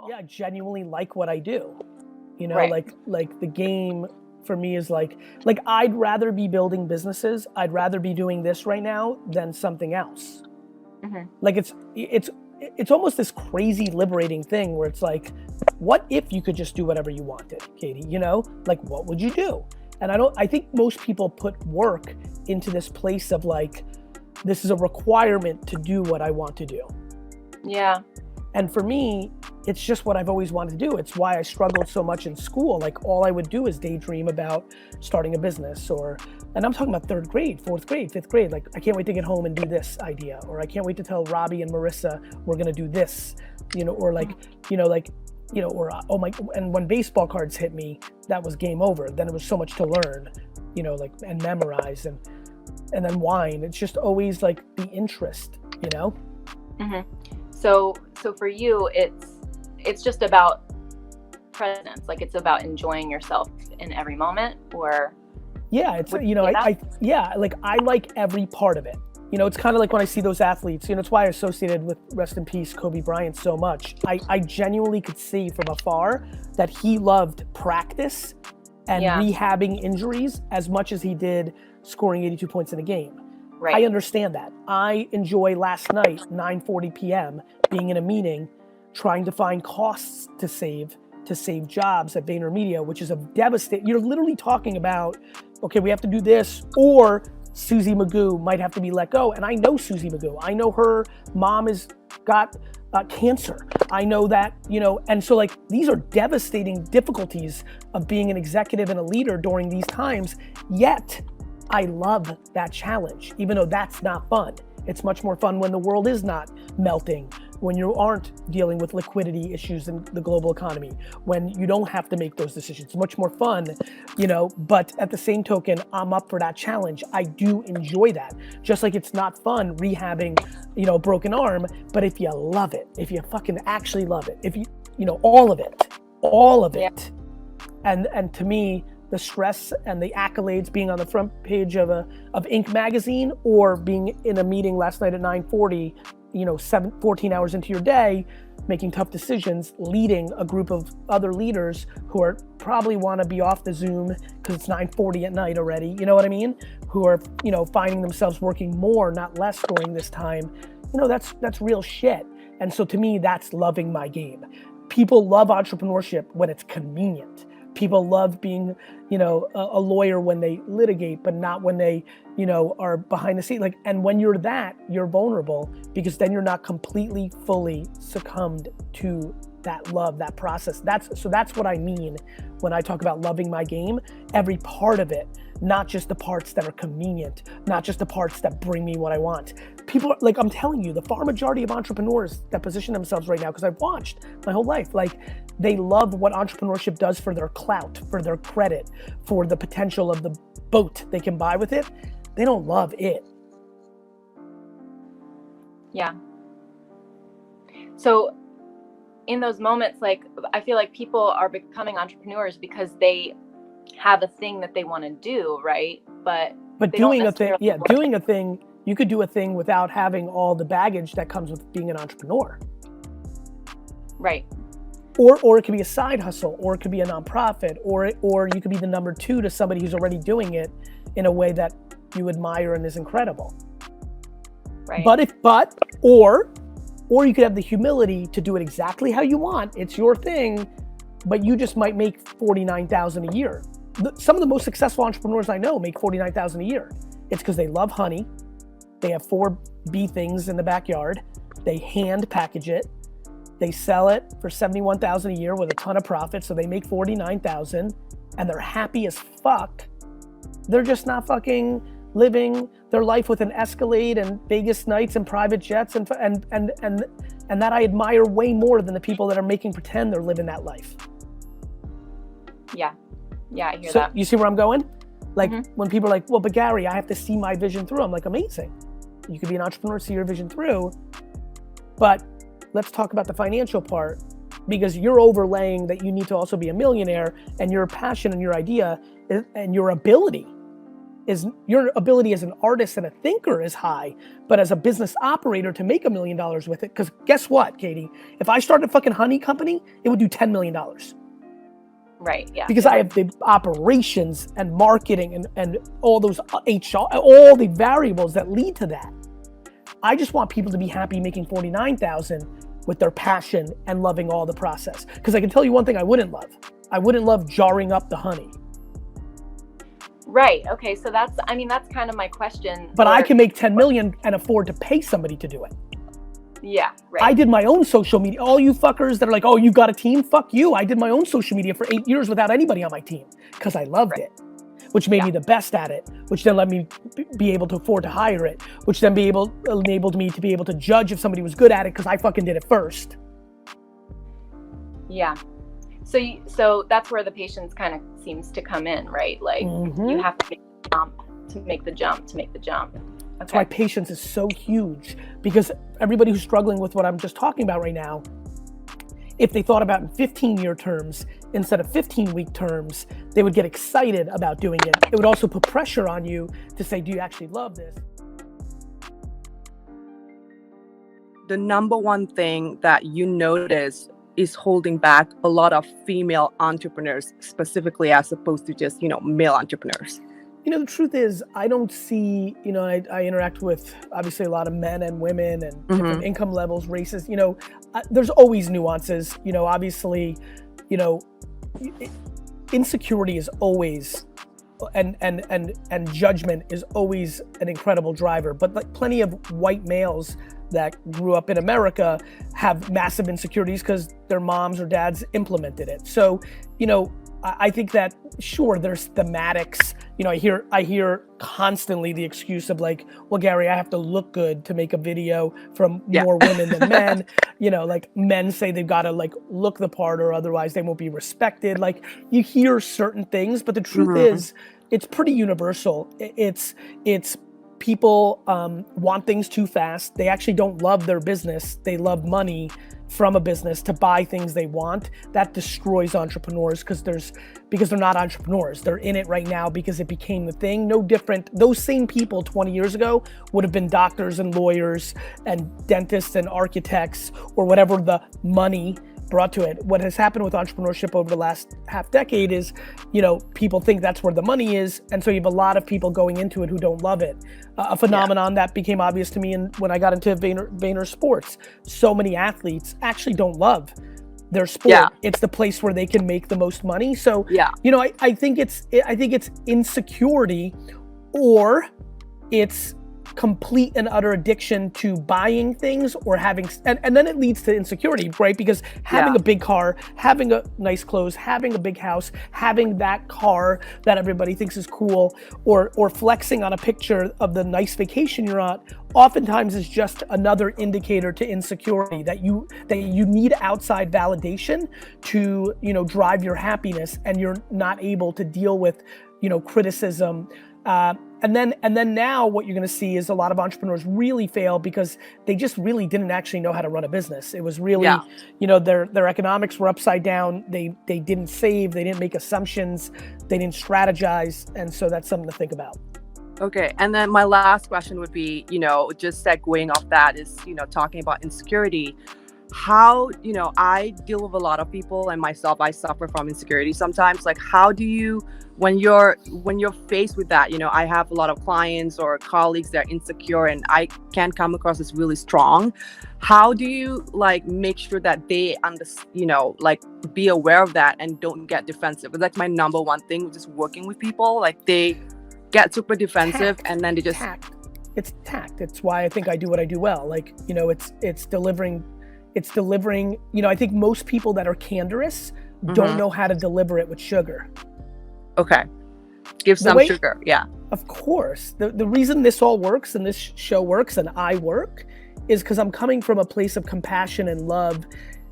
Yeah, I genuinely like what I do. You know, Right. like the game for me is like I'd rather be building businesses. I'd rather be doing this right now than something else. Hmm. Like it's almost this crazy liberating thing where it's like, what if you could just do whatever you wanted, Katie? You know, like what would you do? And I think most people put work into this place of like, this is a requirement to do what I want to do. Yeah. And for me, it's just what I've always wanted to do. It's why I struggled so much in school. Like all I would do is daydream about starting a business and I'm talking about third grade, fourth grade, fifth grade. Like I can't wait to get home and do this idea, or I can't wait to tell Robbie and Marissa we're gonna do this, you know, or like, or oh my, and when baseball cards hit me, that was game over. Then it was so much to learn, you know, like, and memorize and then wine. It's just always like the interest, you know? Hmm. So for you, it's just about presence. Like it's about enjoying yourself in every moment, or Yeah, it's, would you know, say that? I like every part of it. You know, it's kind of like when I see those athletes, you know, it's why I associated with, rest in peace, Kobe Bryant so much. I genuinely could see from afar that he loved practice and Yeah. rehabbing injuries as much as he did scoring 82 points in a game. Right. I understand that. I enjoy last night, 9:40 p.m., being in a meeting, trying to find costs to save jobs at VaynerMedia, which is a devastating, you're literally talking about, okay, we have to do this, or Susie Magoo might have to be let go. And I know Susie Magoo. I know her mom has got cancer. I know that, you know, and so like, these are devastating difficulties of being an executive and a leader during these times, yet I love that challenge, even though that's not fun. It's much more fun when the world is not melting, when you aren't dealing with liquidity issues in the global economy, when you don't have to make those decisions. It's much more fun, you know, but at the same token, I'm up for that challenge. I do enjoy that. Just like it's not fun rehabbing, you know, a broken arm, but if you love it, if you fucking actually love it, if you know, all of it. Yeah. And to me, the stress and the accolades, being on the front page of Inc. magazine, or being in a meeting last night at 9:40, you know, 14 hours into your day, making tough decisions, leading a group of other leaders who are probably want to be off the Zoom because it's 9:40 at night already, you know what I mean? Who are, you know, finding themselves working more, not less during this time. You know, that's real shit. And so to me, that's loving my game. People love entrepreneurship when it's convenient. People love being, you know, a lawyer when they litigate, but not when they, you know, are behind the scene. Like, and when you're that, you're vulnerable, because then you're not completely, fully succumbed to that love, that process. That's what I mean when I talk about loving my game. Every part of it, not just the parts that are convenient, not just the parts that bring me what I want. People, like, I'm telling you, the far majority of entrepreneurs that position themselves right now, because I've watched my whole life, like, they love what entrepreneurship does for their clout, for their credit, for the potential of the boat they can buy with it. They don't love it. Yeah. So in those moments, like, I feel like people are becoming entrepreneurs because they have a thing that they want to do, right? But doing a thing, you could do a thing without having all the baggage that comes with being an entrepreneur. Right. Or it could be a side hustle, or it could be a nonprofit, or you could be the number two to somebody who's already doing it in a way that you admire and is incredible. Right. Or you could have the humility to do it exactly how you want. It's your thing, but you just might make $49,000 a year. Some of the most successful entrepreneurs I know make $49,000 a year. It's because they love honey. They have 4 bee things in the backyard. They hand package it. They sell it for $71,000 a year with a ton of profit, so they make $49,000, and they're happy as fuck. They're just not fucking living their life with an Escalade and Vegas nights and private jets and that I admire way more than the people that are making pretend they're living that life. Yeah, I hear that. You see where I'm going? Like, when people are like, well, but Gary, I have to see my vision through. I'm like, amazing. You could be an entrepreneur, see your vision through, but let's talk about the financial part, because you're overlaying that you need to also be a millionaire, and your passion and your idea and your ability your ability as an artist and a thinker is high, but as a business operator to make $1 million with it, because guess what, Katie? If I started a fucking honey company, it would do $10 million. Right, yeah. Because I have the operations and marketing and all those HR, all the variables that lead to that. I just want people to be happy making $49,000 with their passion and loving all the process. Because I can tell you one thing I wouldn't love. I wouldn't love jarring up the honey. Right, okay, so that's kind of my question. But I can make 10 million and afford to pay somebody to do it. Yeah, right. I did my own social media. All you fuckers that are like, oh, you got a team? Fuck you. I did my own social media for 8 years without anybody on my team because I loved it, which made me the best at it, which then let me be able to afford to hire it, which then enabled me to be able to judge if somebody was good at it because I fucking did it first. Yeah. So that's where the patience kind of seems to come in, right? Like you have to make the jump. Okay. That's why patience is so huge, because everybody who's struggling with what I'm just talking about right now, if they thought about in 15-year terms instead of 15-week terms, they would get excited about doing it. It would also put pressure on you to say, do you actually love this? The number one thing that you notice is holding back a lot of female entrepreneurs, specifically as opposed to just, male entrepreneurs? The truth is, I don't see, I interact with obviously a lot of men and women and different income levels, races, there's always nuances, obviously, insecurity is always, and judgment is always an incredible driver, but like plenty of white males that grew up in America have massive insecurities because their moms or dads implemented it. So, I think that sure, there's thematics. I hear constantly the excuse of like, well, Gary, I have to look good to make a video from more women than men. Like men say they've got to like look the part or otherwise they won't be respected. Like you hear certain things, but the truth is, it's pretty universal. It's people want things too fast. They actually don't love their business. They love money from a business to buy things they want. That destroys entrepreneurs because they're not entrepreneurs. They're in it right now because it became the thing. No different. Those same people 20 years ago would have been doctors and lawyers and dentists and architects or whatever the money brought to it. What has happened with entrepreneurship over the last half decade is, people think that's where the money is. And so you have a lot of people going into it who don't love it. A phenomenon that became obvious to me when I got into Vayner Sports. So many athletes actually don't love their sport. Yeah. It's the place where they can make the most money. So, I think it's insecurity, or it's complete and utter addiction to buying things or having, and then it leads to insecurity, right? Because having a big car, having a nice clothes, having a big house, having that car that everybody thinks is cool, or flexing on a picture of the nice vacation you're on, oftentimes is just another indicator to insecurity that you need outside validation to, drive your happiness, and you're not able to deal with, criticism. And then now what you're going to see is a lot of entrepreneurs really fail because they just really didn't actually know how to run a business. It was really, their economics were upside down. They didn't save, they didn't make assumptions, they didn't strategize. And so that's something to think about. Okay. And then my last question would be, just segueing off that is, talking about insecurity. How, I deal with a lot of people, and myself, I suffer from insecurity sometimes. Like, how do you, when you're faced with that, I have a lot of clients or colleagues that are insecure and I can come across as really strong. How do you make sure that they be aware of that and don't get defensive? Because that's my number one thing with just working with people. Like, they get super defensive and then they just... It's tact. It's why I think I do what I do well. It's delivering, I think most people that are candorous don't know how to deliver it with sugar. Okay. Give some sugar. Yeah. Of course. The reason this all works and this show works and I work is because I'm coming from a place of compassion and love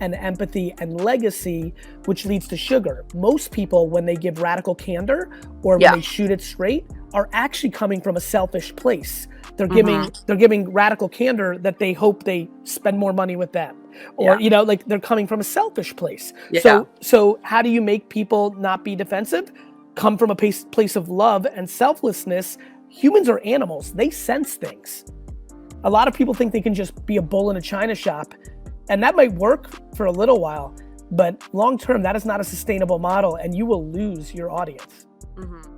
and empathy and legacy, which leads to sugar. Most people, when they give radical candor or when they shoot it straight, are actually coming from a selfish place. They're giving radical candor that they hope they spend more money with them. Or, they're coming from a selfish place. Yeah. So how do you make people not be defensive? come from a place of love and selflessness, humans are animals. They sense things. A lot of people think they can just be a bull in a china shop, and that might work for a little while, but long term, that is not a sustainable model, and you will lose your audience. Mm-hmm.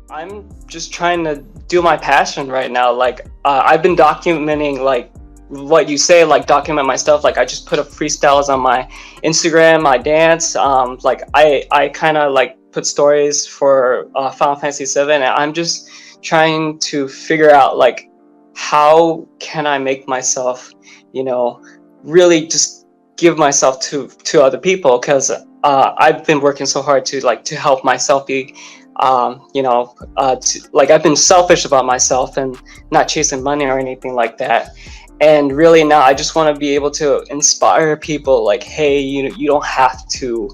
I'm just trying to do my passion right now. Like, I've been documenting, like, what you say, like, document my stuff. Like, I just put up freestyles on my Instagram, I dance. Like, I kind of, like, put stories for Final Fantasy VII, and I'm just trying to figure out, like, how can I make myself, you know, really just give myself to other people, because I've been working so hard to help myself be, like, I've been selfish about myself and not chasing money or anything like that. And really now I just want to be able to inspire people, like, hey, you don't have to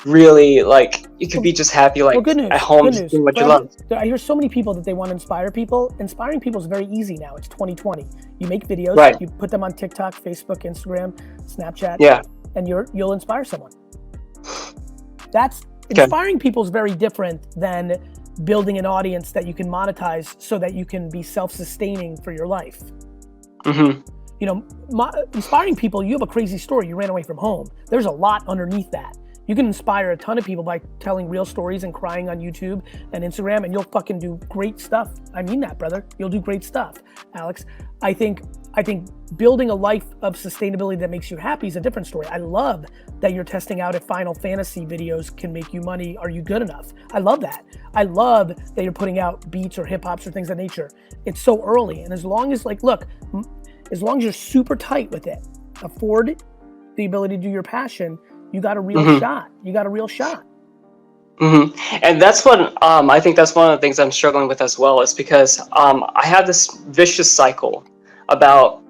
really, like, you could be just happy, like, good news, at home, good just news. doing what you But love. I hear so many people that they want to inspire people. Inspiring people is very easy now. It's 2020. You make videos, Right. you put them on TikTok, Facebook, Instagram, Snapchat, Yeah. and you'll inspire someone. That's Okay. inspiring people is very different than building an audience that you can monetize so that you can be self-sustaining for your life. Mm-hmm. You know, inspiring people, you have a crazy story. You ran away from home. There's a lot underneath that. You can inspire a ton of people by telling real stories and crying on YouTube and Instagram, and you'll fucking do great stuff. I mean that, brother. You'll do great stuff, Alex. I think building a life of sustainability that makes you happy is a different story. I love that you're testing out if Final Fantasy videos can make you money. Are you good enough? I love that. I love that you're putting out beats or hip hops or things of that nature. It's so early, and as long as, like, look, as long as you're super tight with it, afford the ability to do your passion, you got a real shot. You got a real shot. Mm-hmm. And that's what I think that's one of the things I'm struggling with as well, is because I have this vicious cycle about,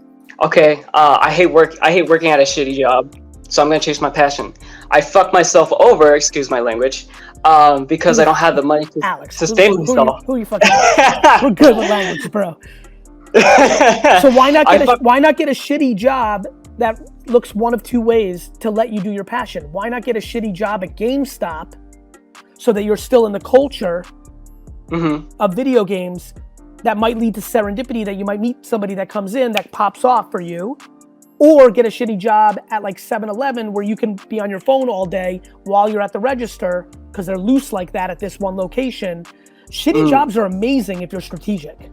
okay, I hate working at a shitty job, so I'm gonna chase my passion. I fuck myself over, excuse my language, because I don't have the money to Alex, sustain myself. who are you fucking? We're good with language, bro. So why not get a shitty job that looks one of two ways to let you do your passion? Why not get a shitty job at GameStop so that you're still in the culture of video games that might lead to serendipity, that you might meet somebody that comes in that pops off for you, or get a shitty job at like 7-Eleven where you can be on your phone all day while you're at the register because they're loose like that at this one location. Shitty jobs are amazing if you're strategic.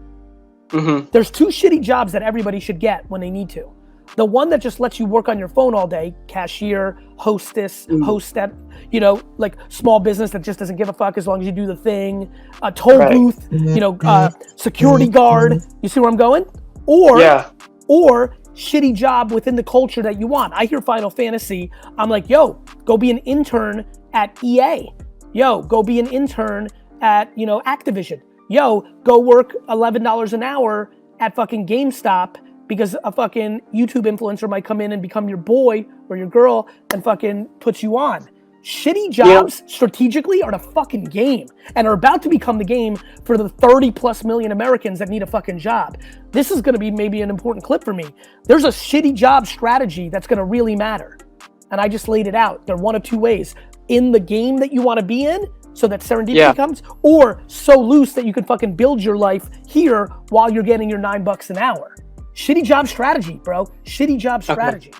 There's two shitty jobs that everybody should get when they need to. The one that just lets you work on your phone all day, cashier, hostess, host at, you know, like small business that just doesn't give a fuck as long as you do the thing, a toll booth, you know, security guard. You see where I'm going? Or shitty job within the culture that you want. I hear Final Fantasy, I'm like, yo, go be an intern at EA. Yo, go be an intern at, you know, Activision. Yo, go work $11 an hour at fucking GameStop because a fucking YouTube influencer might come in and become your boy or your girl and fucking puts you on. Shitty jobs strategically are the fucking game and are about to become the game for the 30+ million Americans that need a fucking job. This is gonna be maybe an important clip for me. There's a shitty job strategy that's gonna really matter. And I just laid it out. They're one of two ways. In the game that you wanna be in, so that serendipity comes, or so loose that you can fucking build your life here while you're getting your $9 an hour. Shitty job strategy, bro. Shitty job strategy.